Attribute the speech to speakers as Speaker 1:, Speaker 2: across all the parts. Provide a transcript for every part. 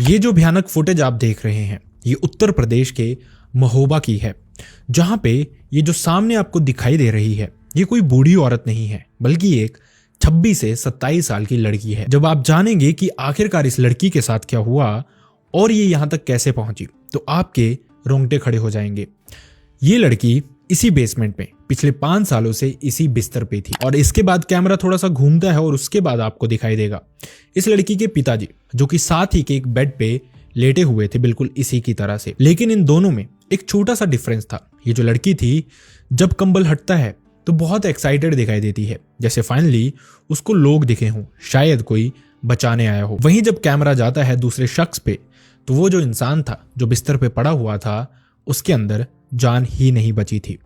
Speaker 1: ये जो भयानक फुटेज आप देख रहे हैं ये उत्तर प्रदेश के महोबा की है, जहां पे ये जो सामने आपको दिखाई दे रही है ये कोई बूढ़ी औरत नहीं है बल्कि एक 26 से 27 साल की लड़की है। जब आप जानेंगे कि आखिरकार इस लड़की के साथ क्या हुआ और ये यहां तक कैसे पहुंची तो आपके रोंगटे खड़े हो जाएंगे। ये लड़की इसी बेसमेंट में पिछले 5 सालों से इसी बिस्तर पे थी और इसके बाद कैमरा थोड़ा सा घूमता है और उसके बाद आपको दिखाई देगा इस लड़की के पिताजी जो कि साथ ही के एक बेड पे लेटे हुए थे बिल्कुल इसी की तरह से। लेकिन इन दोनों में एक छोटा सा डिफरेंस था। ये जो लड़की थी जब कंबल हटता है तो बहुत एक्साइटेड दिखाई देती है, जैसे फाइनली उसको लोग दिखे हों, शायद कोई बचाने आया हो। वहीं जब कैमरा जाता है दूसरे शख्स पे तो वो जो इंसान था जो बिस्तर पे पड़ा हुआ था उसके अंदर जान ही नहीं बची थी।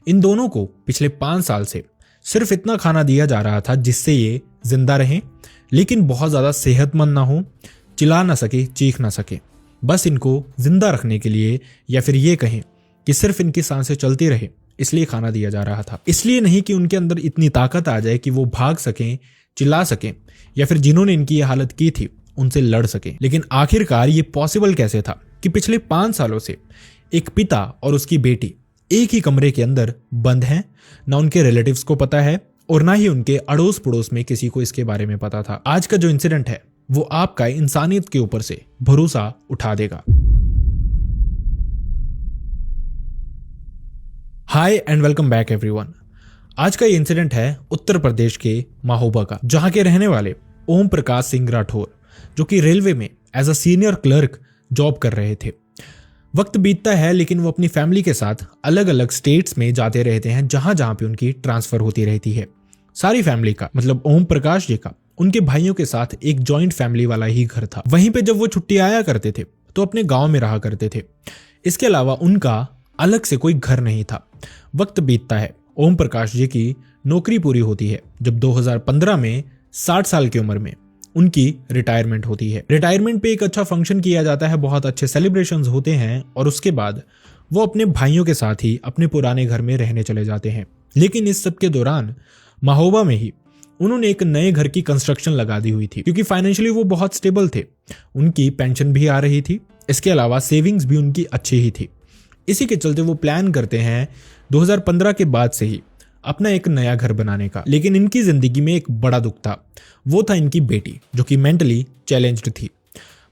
Speaker 1: इन दोनों को पिछले 5 साल से सिर्फ इतना खाना दिया जा रहा था जिससे ये जिंदा रहें, लेकिन बहुत ज्यादा सेहतमंद ना हो, चिल्ला ना सके, चीख ना सके। बस इनको जिंदा रखने के लिए या फिर ये कहें कि सिर्फ इनकी सांसें चलती रहे इसलिए खाना दिया जा रहा था। इसलिए नहीं कि उनके अंदर इतनी ताकत आ जाए कि वो भाग सकें, चिल्ला सकें या फिर जिन्होंने इनकी ये हालत की थी उनसे लड़ सकें। लेकिन आखिरकार ये पॉसिबल कैसे था कि पिछले 5 सालों से एक पिता और उसकी बेटी एक ही कमरे के अंदर बंद हैं, ना उनके रिलेटिव्स को पता है और ना ही उनके अड़ोस पड़ोस में किसी को इसके बारे में पता था। आज का जो इंसिडेंट है वो आपका इंसानियत के ऊपर से भरोसा उठा देगा। हाय एंड वेलकम बैक एवरीवन। आज का ये इंसिडेंट है उत्तर प्रदेश के महोबा का, जहां के रहने वाले ओम प्रकाश सिंह राठौर जो कि रेलवे में as a senior clerk job कर रहे थे। वक्त बीतता है लेकिन वो अपनी फैमिली के साथ अलग अलग स्टेट्स में जाते रहते हैं जहां जहां पे उनकी ट्रांसफर होती रहती है। सारी फैमिली का मतलब ओम प्रकाश जी का उनके भाइयों के साथ एक जॉइंट फैमिली वाला ही घर था। वहीं पे जब वो छुट्टी आया करते थे तो अपने गांव में रहा करते थे। इसके अलावा उनका अलग से कोई घर नहीं था। वक्त बीतता है, ओम प्रकाश जी की नौकरी पूरी होती है जब 2015 में 60 साल की उम्र में उनकी रिटायरमेंट होती है। रिटायरमेंट पे एक अच्छा फंक्शन किया जाता है, बहुत अच्छे सेलिब्रेशंस होते हैं और उसके बाद वो अपने भाइयों के साथ ही अपने पुराने घर में रहने चले जाते हैं। लेकिन इस सब के दौरान महोबा में ही उन्होंने एक नए घर की कंस्ट्रक्शन लगा दी हुई थी क्योंकि फाइनेंशियली वो बहुत स्टेबल थे। उनकी पेंशन भी आ रही थी, इसके अलावा सेविंग्स भी उनकी अच्छी ही थी। इसी के चलते वो प्लान करते हैं 2015 के बाद से ही अपना एक नया घर बनाने का। लेकिन इनकी जिंदगी में एक बड़ा दुख था, वो था इनकी बेटी जो कि मेंटली चैलेंज्ड थी।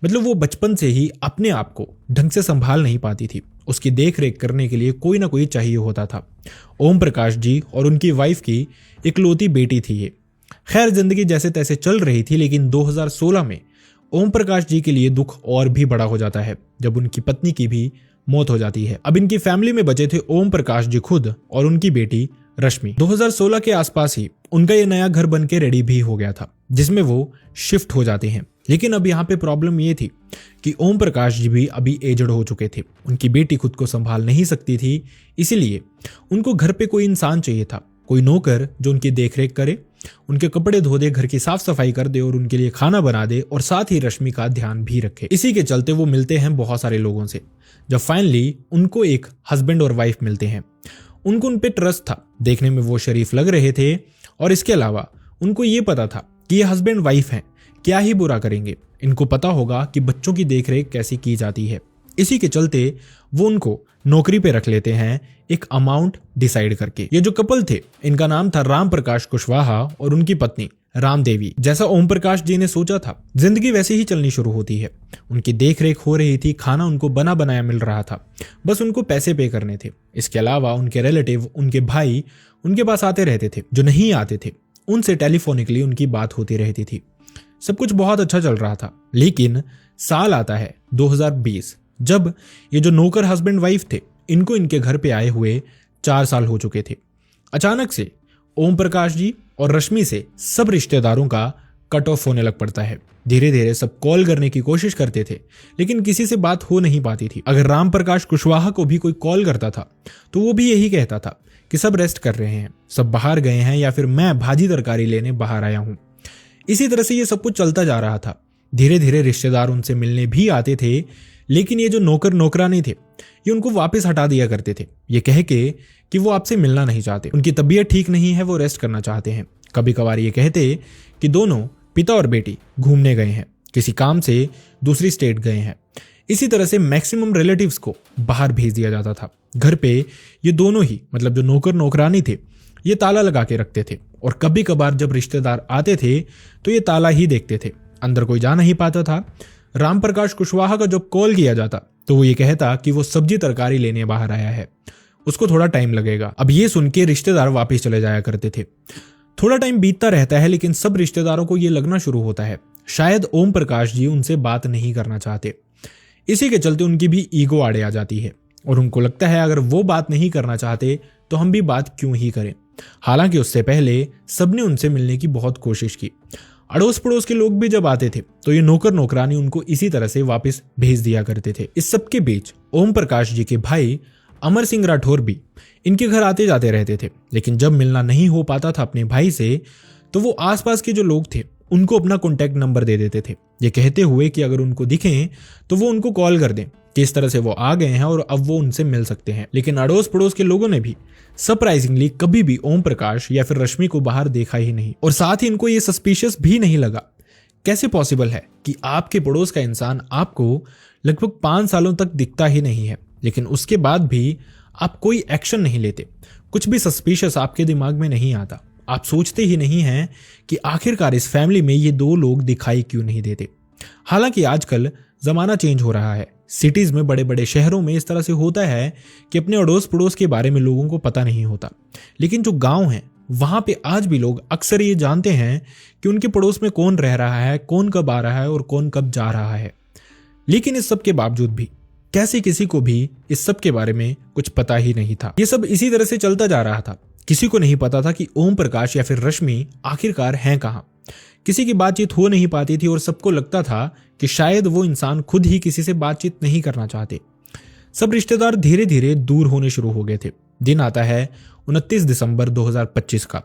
Speaker 1: मतलब वो बचपन से ही अपने आप को ढंग से संभाल नहीं पाती थी, उसकी देख रेख करने के लिए कोई ना कोई चाहिए होता था। ओम प्रकाश जी और उनकी वाइफ की इकलौती बेटी थी ये। खैर जिंदगी जैसे तैसे चल रही थी, लेकिन 2016 में ओम प्रकाश जी के लिए दुख और भी बड़ा हो जाता है जब उनकी पत्नी की भी मौत हो जाती है। अब इनकी फैमिली में बचे थे ओम प्रकाश जी खुद और उनकी बेटी रश्मि। 2016 के आसपास ही उनका ये नया घर बनके रेडी भी हो गया था जिसमें वो शिफ्ट हो जाते हैं। लेकिन अब यहाँ पे प्रॉब्लम ये थी कि ओम प्रकाश जी भी अभी एजड हो चुके थे, उनकी बेटी खुद को संभाल नहीं सकती थी, इसीलिए उनको घर पे कोई इंसान चाहिए था, कोई नौकर जो उनकी देखरेख करे, उनके कपड़े धो दे, घर की साफ सफाई कर दे और उनके लिए खाना बना दे और साथ ही रश्मि का ध्यान भी रखे। इसी के चलते वो मिलते हैं बहुत सारे लोगों से। जब फाइनली उनको एक हस्बैंड और वाइफ मिलते हैं, उनको उन पे ट्रस्ट था, देखने में वो शरीफ लग रहे थे और इसके अलावा उनको ये पता था कि ये हस्बैंड वाइफ हैं, क्या ही बुरा करेंगे, इनको पता होगा कि बच्चों की देखरेख कैसी की जाती है। इसी के चलते वो उनको नौकरी पे रख लेते हैं एक अमाउंट डिसाइड करके। ये जो कपल थे इनका नाम था राम प्रकाश कुशवाहा और उनकी पत्नी राम देवी। जैसा ओम प्रकाश जी ने सोचा था जिंदगी वैसे ही चलनी शुरू होती है। उनकी देखरेख हो रही थी, खाना उनको बना बनाया मिल रहा था, बस उनको पैसे पे करने थे। इसके अलावा उनके रिलेटिव, उनके भाई उनके पास आते रहते थे, जो नहीं आते थे उनसे टेलीफोनिकली उनकी बात होती रहती थी। सब कुछ बहुत अच्छा चल रहा था। लेकिन साल आता है 2020 जब ये जो नौकर हस्बैंड वाइफ थे इनको इनके घर पे आए हुए 4 साल हो चुके थे। अचानक से ओम प्रकाश जी और रश्मि से सब रिश्तेदारों का कट ऑफ होने लग पड़ता है। धीरे धीरे सब कॉल करने की कोशिश करते थे लेकिन किसी से बात हो नहीं पाती थी। अगर राम प्रकाश कुशवाहा को भी कोई कॉल करता था तो वो भी यही कहता था कि सब रेस्ट कर रहे हैं, सब बाहर गए हैं या फिर मैं भाजी तरकारी लेने बाहर आया हूं। इसी तरह से ये सब कुछ चलता जा रहा था। धीरे धीरे रिश्तेदार उनसे मिलने भी आते थे, लेकिन ये जो नौकर नौकरानी थे ये उनको वापस हटा दिया करते थे, ये कह के कि वो आपसे मिलना नहीं चाहते, उनकी तबीयत ठीक नहीं है, वो रेस्ट करना चाहते हैं। कभी कभार ये कहते कि दोनों पिता और बेटी घूमने गए हैं, किसी काम से दूसरी स्टेट गए हैं। इसी तरह से मैक्सिमम रिलेटिव्स को बाहर भेज दिया जाता था। घर पे ये दोनों ही, मतलब जो नौकर नौकरानी थे, ये ताला लगा के रखते थे और कभी कभार जब रिश्तेदार आते थे तो ये ताला ही देखते थे, अंदर कोई जा नहीं पाता था। रामप्रकाश कुशवाहा का जब कॉल किया जाता तो वो ये कहता कि वो सब्जी तरकारी लेने बाहर आया है, उसको थोड़ा टाइम लगेगा। अब ये सुन के रिश्तेदार वापस चले जाया करते थे। थोड़ा टाइम बीतता रहता है, लेकिन सब रिश्तेदारों को ये लगना शुरू होता है शायद ओम प्रकाश जी उनसे बात नहीं करना चाहते। इसी के चलते उनकी भी ईगो आड़े आ जाती है और उनको लगता है अगर वो बात नहीं करना चाहते तो हम भी बात क्यों ही करें। हालांकि उससे पहले सबने उनसे मिलने की बहुत कोशिश की। अड़ोस पड़ोस के लोग भी जब आते थे तो ये नौकर नौकरानी उनको इसी तरह से वापस भेज दिया करते थे। इस सबके बीच ओम प्रकाश जी के भाई अमर सिंह राठौर भी इनके घर आते जाते रहते थे, लेकिन जब मिलना नहीं हो पाता था अपने भाई से तो वो आसपास के जो लोग थे उनको अपना कॉन्टैक्ट नंबर दे देते थे, ये कहते हुए कि अगर उनको दिखें तो वो उनको कॉल कर दें कि इस तरह से वो आ गए हैं और अब वो उनसे मिल सकते हैं। लेकिन अड़ोस पड़ोस के लोगों ने भी सरप्राइजिंगली कभी भी ओम प्रकाश या फिर रश्मि को बाहर देखा ही नहीं, और साथ ही इनको ये सस्पिशियस भी नहीं लगा। कैसे पॉसिबल है कि आपके पड़ोस का इंसान आपको लगभग 5 सालों तक दिखता ही नहीं है, लेकिन उसके बाद भी आप कोई एक्शन नहीं लेते, कुछ भी सस्पिशियस आपके दिमाग में नहीं आता, आप सोचते ही नहीं हैं कि आखिरकार इस फैमिली में ये 2 लोग दिखाई क्यों नहीं देते। हालांकि आजकल जमाना चेंज हो रहा है, सिटीज में, बड़े बड़े शहरों में इस तरह से होता है कि अपने अड़ोस पड़ोस के बारे में लोगों को पता नहीं होता, लेकिन जो गांव हैं वहां पे आज भी लोग अक्सर ये जानते हैं कि उनके पड़ोस में कौन रह रहा है, कौन कब आ रहा है और कौन कब जा रहा है। लेकिन इस सब के बावजूद भी कैसे किसी को भी इस सब के बारे में कुछ पता ही नहीं था। ये सब इसी तरह से चलता जा रहा था। किसी को नहीं पता था कि ओम प्रकाश या फिर रश्मि आखिरकार हैं कहाँ। किसी की बातचीत हो नहीं पाती थी और सबको लगता था कि शायद वो इंसान खुद ही किसी से बातचीत नहीं करना चाहते। सब रिश्तेदार धीरे धीरे दूर होने शुरू हो गए थे। दिन आता है 29 दिसंबर 2025 का।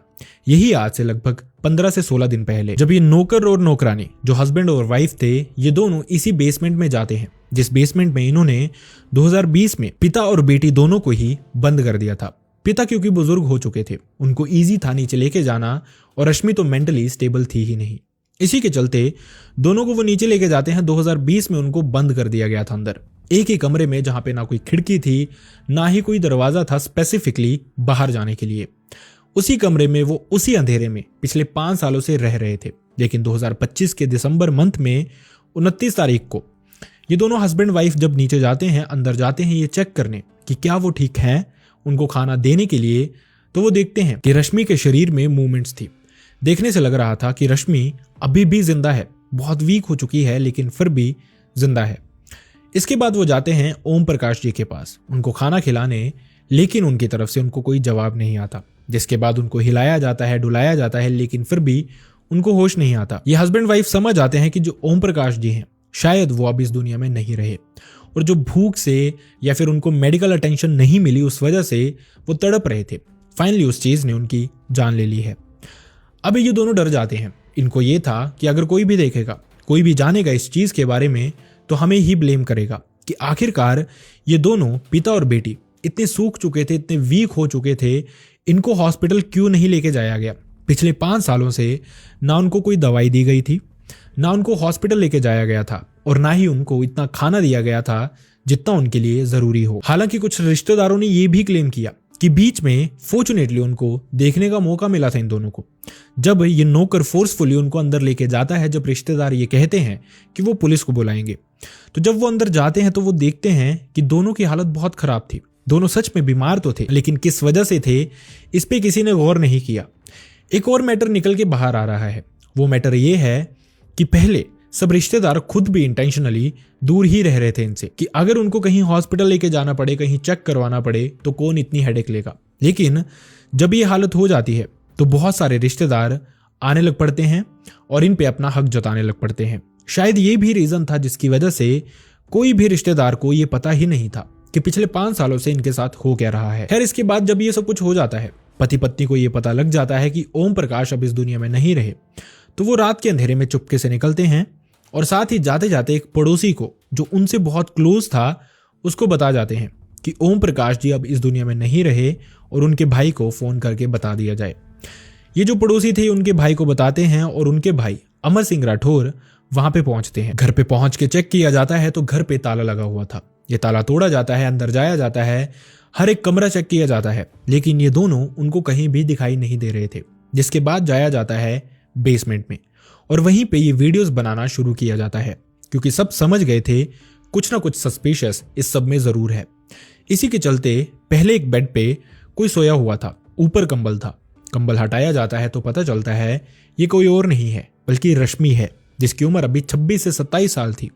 Speaker 1: यही आज से लगभग 15 से 16 दिन पहले, जब ये नौकर और नौकरानी जो हस्बैंड और वाइफ थे, ये दोनों इसी बेसमेंट में जाते हैं जिस बेसमेंट में इन्होंने 2020 में पिता और बेटी दोनों को ही बंद कर दिया था। पिता क्योंकि बुजुर्ग हो चुके थे, उनको इजी था नीचे लेके जाना, और रश्मि तो मेंटली स्टेबल थी ही नहीं। इसी के चलते दोनों को वो नीचे लेके जाते हैं। 2020 में उनको बंद कर दिया गया था अंदर, एक ही कमरे में, जहां पे ना कोई खिड़की थी ना ही कोई दरवाजा था स्पेसिफिकली बाहर जाने के लिए। उसी कमरे में वो उसी अंधेरे में पिछले 5 सालों से रह रहे थे। लेकिन 2025 के दिसंबर मंथ में 29 तारीख को ये दोनों हस्बैंड वाइफ जब नीचे जाते हैं, अंदर जाते हैं ये चेक करने कि क्या वो ठीक हैं, उनको खाना देने के लिए, तो वो देखते हैं कि रश्मि के शरीर में मूवमेंट्स थी। देखने से लग रहा था कि रश्मि अभी भी जिंदा है, बहुत वीक हो चुकी है लेकिन फिर भी जिंदा है। इसके बाद वो जाते हैं ओम प्रकाश जी के पास उनको खाना खिलाने, लेकिन उनकी तरफ से उनको कोई जवाब नहीं आता। जिसके बाद उनको हिलाया जाता है, डुलाया जाता है, लेकिन फिर भी उनको होश नहीं आता। ये हस्बैंड वाइफ समझ आते हैं कि जो ओम प्रकाश जी हैं शायद वो अब इस दुनिया में नहीं रहे, और जो भूख से या फिर उनको मेडिकल अटेंशन नहीं मिली उस वजह से वो तड़प रहे थे। फाइनली उस चीज ने उनकी जान ले ली है। अब ये दोनों डर जाते हैं। इनको ये था कि अगर कोई भी देखेगा, कोई भी जानेगा इस चीज के बारे में, तो हमें ही ब्लेम करेगा कि आखिरकार ये दोनों पिता और बेटी इतने सूख चुके थे, इतने वीक हो चुके थे, इनको हॉस्पिटल क्यों नहीं लेके जाया गया। पिछले 5 सालों से ना उनको कोई दवाई दी गई थी, ना उनको हॉस्पिटल लेके जाया गया था, और ना ही उनको इतना खाना दिया गया था जितना उनके लिए जरूरी हो। हालांकि कुछ रिश्तेदारों ने यह भी क्लेम किया कि बीच में फॉर्चुनेटली उनको देखने का मौका मिला था इन दोनों को, जब ये नौकर फोर्सफुली उनको अंदर लेके जाता है। जब रिश्तेदार ये कहते हैं कि वो पुलिस को बुलाएंगे, तो जब वो अंदर जाते हैं तो वो देखते हैं कि दोनों की हालत बहुत खराब थी। दोनों सच में बीमार तो थे, लेकिन किस वजह से थे इस पे किसी ने गौर नहीं किया। एक और मैटर निकल के बाहर आ रहा है। वो मैटर ये है कि पहले सब रिश्तेदार खुद भी इंटेंशनली दूर ही रह रहे थे इनसे, कि अगर उनको कहीं हॉस्पिटल लेके जाना पड़े, कहीं चेक करवाना पड़े, तो कौन इतनी हेडेक लेगा। लेकिन जब ये हालत हो जाती है तो बहुत सारे रिश्तेदार आने लग पड़ते हैं और इन पे अपना हक जताने लग पड़ते हैं। शायद ये भी रीजन था जिसकी वजह से कोई भी रिश्तेदार को ये पता ही नहीं था कि पिछले 5 सालों से इनके साथ हो क्या रहा है। खैर, इसके बाद जब ये सब कुछ हो जाता है, पति पत्नी को ये पता लग जाता है कि ओम प्रकाश अब इस दुनिया में नहीं रहे, तो वो रात के अंधेरे में चुपके से निकलते हैं और साथ ही जाते जाते एक पड़ोसी को जो उनसे बहुत क्लोज था उसको बता जाते हैं कि ओम प्रकाश जी अब इस दुनिया में नहीं रहे, और उनके भाई को फोन करके बता दिया जाए। ये जो पड़ोसी थे उनके भाई को बताते हैं, और उनके भाई अमर सिंह राठौर वहां पे पहुंचते हैं। घर पे पहुंच के चेक किया जाता है तो घर पे ताला लगा हुआ था। ये ताला तोड़ा जाता है, अंदर जाया जाता है, हर एक कमरा चेक किया जाता है, लेकिन ये दोनों उनको कहीं भी दिखाई नहीं दे रहे थे। जिसके बाद जाया जाता है बेसमेंट में और वहीं पे ये वीडियोस बनाना शुरू किया जाता है, क्योंकि सब समझ गए थे कुछ ना कुछ सस्पिशियस इस सब में जरूर है। इसी के चलते पहले एक बेड पे कोई सोया हुआ था, ऊपर कंबल था। कंबल हटाया जाता है तो पता चलता है ये कोई और नहीं है बल्कि रश्मि है, जिसकी उम्र अभी 26 से 27 साल थी,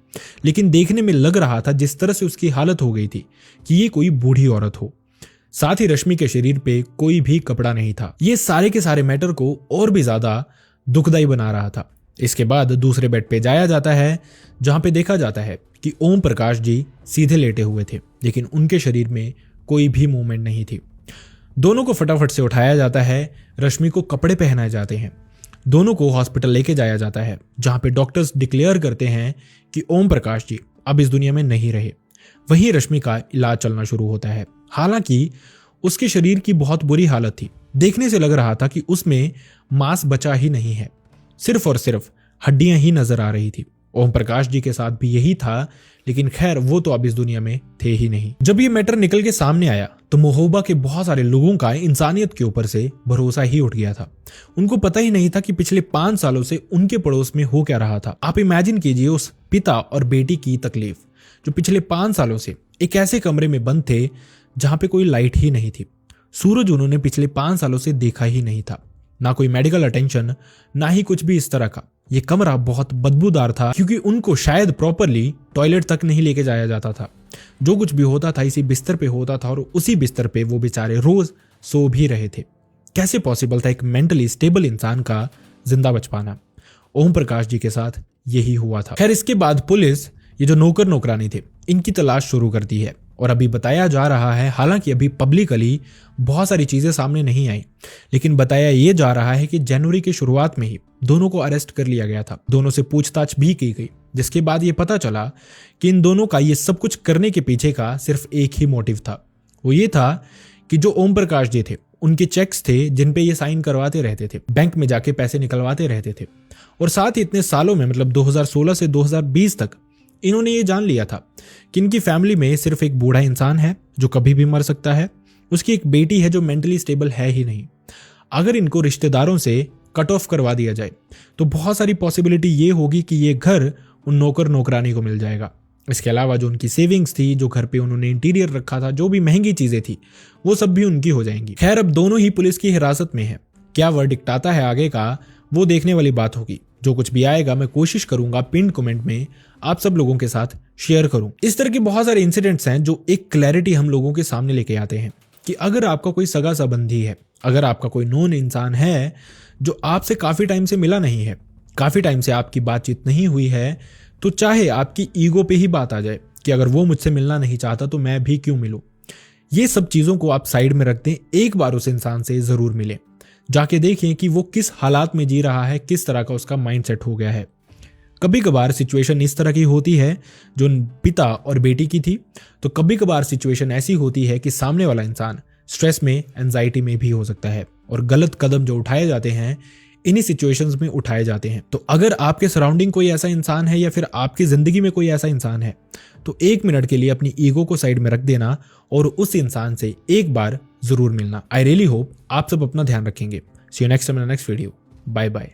Speaker 1: लेकिन देखने में लग रहा था जिस तरह से उसकी हालत हो गई थी कि ये कोई बूढ़ी औरत हो। साथ ही रश्मि के शरीर पे कोई भी कपड़ा नहीं था। ये सारे के सारे मैटर को और भी ज्यादा दुखदायी बना रहा था। इसके बाद दूसरे बेड पे जाया जाता है, जहां पे देखा जाता है कि ओम प्रकाश जी सीधे लेटे हुए थे, लेकिन उनके शरीर में कोई भी मूवमेंट नहीं थी। दोनों को फटाफट से उठाया जाता है, रश्मि को कपड़े पहनाए जाते हैं, दोनों को हॉस्पिटल लेके जाया जाता है, जहां पे डॉक्टर्स डिक्लेयर करते हैं कि ओम प्रकाश जी अब इस दुनिया में नहीं रहे। वहीं रश्मि का इलाज चलना शुरू होता है। हालांकि उसके शरीर की बहुत बुरी हालत थी, देखने से लग रहा था कि उसमें मांस बचा ही नहीं है, सिर्फ और सिर्फ हड्डियां ही नजर आ रही थी। ओम प्रकाश जी के साथ भी यही था, लेकिन खैर वो तो अब इस दुनिया में थे ही नहीं। जब ये मैटर निकल के सामने आया तो महोबा के बहुत सारे लोगों का इंसानियत के ऊपर से भरोसा ही उठ गया था। उनको पता ही नहीं था कि पिछले 5 सालों से उनके पड़ोस में हो क्या रहा था। आप इमेजिन कीजिए उस पिता और बेटी की तकलीफ, जो पिछले 5 सालों से एक ऐसे कमरे में बंद थे जहां पे कोई लाइट ही नहीं थी। सूरज उन्होंने पिछले 5 सालों से देखा ही नहीं था, ना कोई मेडिकल अटेंशन, ना ही कुछ भी इस तरह का। ये कमरा बहुत बदबूदार था, क्योंकि उनको शायद प्रॉपरली टॉयलेट तक नहीं लेके जाया जाता था। जो कुछ भी होता था इसी बिस्तर पे होता था, और उसी बिस्तर पे वो बेचारे रोज सो भी रहे थे। कैसे पॉसिबल था एक मेंटली स्टेबल इंसान का जिंदा बच पाना? ओम प्रकाश जी के साथ यही हुआ था। खैर, इसके बाद पुलिस ये जो नौकर नौकरानी थे इनकी तलाश शुरू करती है, और अभी बताया जा रहा है, हालांकि अभी पब्लिकली बहुत सारी चीजें सामने नहीं आई, लेकिन बताया ये जा रहा है कि जनवरी की शुरुआत में ही दोनों को अरेस्ट कर लिया गया था। दोनों से पूछताछ भी की गई, जिसके बाद ये पता चला कि इन दोनों का ये सब कुछ करने के पीछे का सिर्फ एक ही मोटिव था। वो ये था कि जो ओम प्रकाश जी थे उनके चेक्स थे जिन पे ये साइन करवाते रहते थे, बैंक में जाके पैसे निकलवाते रहते थे, और साथ ही इतने सालों में मतलब 2016 से 2020 तक इन्होंने ये जान लिया था कि इनकी फैमिली में सिर्फ एक बूढ़ा इंसान है जो कभी भी मर सकता है, उसकी एक बेटी है जो मेंटली स्टेबल है ही नहीं। अगर इनको रिश्तेदारों से कट ऑफ करवा दिया जाए तो बहुत सारी पॉसिबिलिटी ये होगी कि ये घर उन नौकर नौकरानी को मिल जाएगा। इसके अलावा जो उनकी सेविंग्स थी, जो घर पे उन्होंने इंटीरियर रखा था, जो भी महंगी चीजें थी, वो सब भी उनकी हो जाएंगी। खैर, अब दोनों ही पुलिस की हिरासत में है। क्या वर्डिक्ट आता है आगे का, वो देखने वाली बात होगी। जो कुछ भी आएगा मैं कोशिश करूंगा पिन कमेंट में आप सब लोगों के साथ शेयर करूं। इस तरह के बहुत सारे इंसिडेंट्स हैं जो एक क्लैरिटी हम लोगों के सामने लेके आते हैं कि अगर आपका कोई सगा संबंधी है, अगर आपका कोई नोन इंसान है जो आपसे काफी टाइम से मिला नहीं है, काफी टाइम से आपकी बातचीत नहीं हुई है, तो चाहे आपकी ईगो पे ही बात आ जाए कि अगर वो मुझसे मिलना नहीं चाहता तो मैं भी क्यों मिलूं, ये सब चीजों को आप साइड में रख दें, एक बार उस इंसान से जरूर मिलें, जाके देखें कि वो किस हालात में जी रहा है, किस तरह का उसका माइंडसेट हो गया है। कभी कभार सिचुएशन इस तरह की होती है जो पिता और बेटी की थी, तो कभी कभार सिचुएशन ऐसी होती है कि सामने वाला इंसान स्ट्रेस में, एंजाइटी में भी हो सकता है, और गलत कदम जो उठाए जाते हैं इन्हीं सिचुएशंस में उठाए जाते हैं। तो अगर आपके सराउंडिंग कोई ऐसा इंसान है या फिर आपकी जिंदगी में कोई ऐसा इंसान है, तो 1 मिनट के लिए अपनी ईगो को साइड में रख देना और उस इंसान से एक बार जरूर मिलना। आई रियली होप आप सब अपना ध्यान रखेंगे। See you next time in next video. Bye bye.